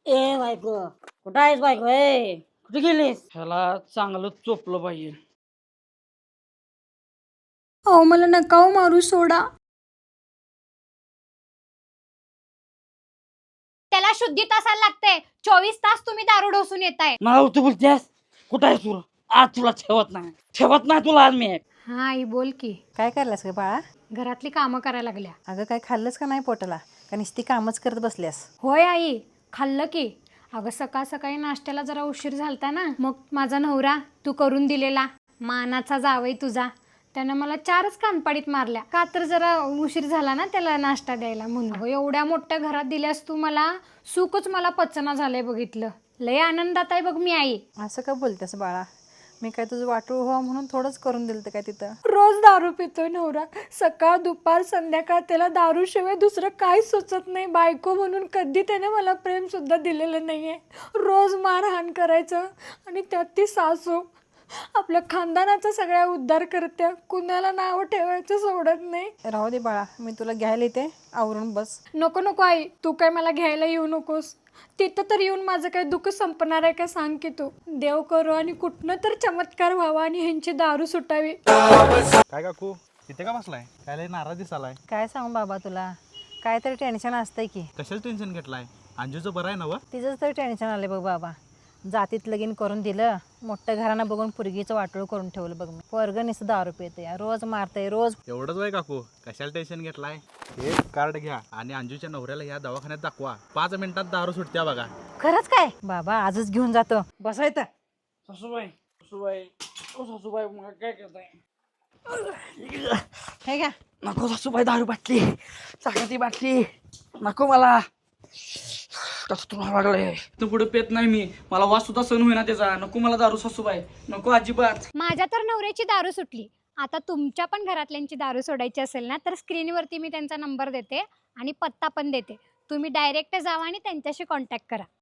ए बायको, कुठं आहेस बायको? कुठे गेलीस? ह्याला चांगलं चोपलं पाहिजे. अहो मला नका हो मारू, सोडा. त्याला शुद्धीत असायला लागते. 24 तास तुम्ही दारू ढोसून येताय. मला तू बोलतेस कुठं आहेस तू? आज तुला ठेवत नाही तुला आज मी. हा आई बोल की. काय करलास ग बाळा? घरातली कामं करायला लागल्या. अगं काय खाल्लंस का नाही पोटाला? का नुसती कामच करत बसल्यास? होय आई, खाल्लं की. अगं सकाळ सकाळी नाश्त्याला जरा उशीर झालता ना, मग माझा नवरा तू करून दिलेला मानाचा जावई तुझा, त्यानं मला 4च कानपाडीत मारल्या. का तर जरा उशीर झाला ना त्याला नाश्ता द्यायला म्हणून. हो, एवढ्या मोठ्या घरात दिल्यास तू मला, सुखच मला पचना झालंय बघितलं. लय आनंदात आहे बघ मी आई. असं का बोलतेस बाळा? मी काय तुझं वाटू व्हावं म्हणून थोडंच करून दिलं तर काय तिथं? रोज दारू पितोय नवरा, सकाळ दुपार संध्याकाळ. त्याला दारूशिवाय दुसरं काही सुचत नाही. बायको म्हणून कधी त्याने मला प्रेम सुद्धा दिलेलं नाहीये. रोज मारहाण करायचं आणि त्यात ती सासू आपल्या खानदानाचा सगळ्या उद्धार करते, कुणाला नाव ठेवायचं सोडत नाही. राहू दे बाळा, मी तुला घ्यायला येते, आवरून बस. नको नको आई, तू काय मला घ्यायला येऊ नकोस. तिथं तर येऊन माझं काही दुःख संपणार आहे का सांग की तू. देव करो आणि कुठनं तर चमत्कार व्हावा आणि ह्यांची दारू सुटावी. काय काकू इथे का बसलाय? काय लय नाराज दिसालाय? काय सांगू बाबा तुला, काय तरी टेन्शन असतंय की. कशाच टेन्शन घेतलाय? अंजूचं बरं आहे ना? तिचंच तरी टेन्शन आलं बघ बाबा. जातीत लगीन करून दिलं, मोठं घरानं बघून पुरगीचं वाटोळ करून ठेवलं बघ. मी पोरगं नुसतं दारू पिते, रोज मारतंय रोज. एवढंच वय काकू, कशाला टेन्शन घेतलाय? हे कार्ड घ्या आणि अंजूच्या नवऱ्याला ह्या दवाखान्यात दाखवा. 5 मिनिटात दारू सुटत्या बघा. खरंच काय? बाबा आजच घेऊन जातो. बसायचं. सासूबाई सासूबाई ओ सासूबाई, मग काय करताय? हे घ्या. नको सासूबाई, दारू बाटली, चाकाची बाटली नको मला. तसं तुम्हाला लागलंय तू पुढे पेत नाही मी, मला वास सुद्धा सहन होईना त्याचा. नको मला दारू सासूबाई, नको अजिबात. माझ्या तर नवऱ्याची दारू सुटली. आता तुमच्या पण घरातल्यांची दारू सोडायची असेल ना, तर स्क्रीनवरती मी त्यांचा नंबर देते आणि पत्ता पण देते. तुम्ही डायरेक्ट जावा आणि त्यांच्याशी कॉन्टॅक्ट करा.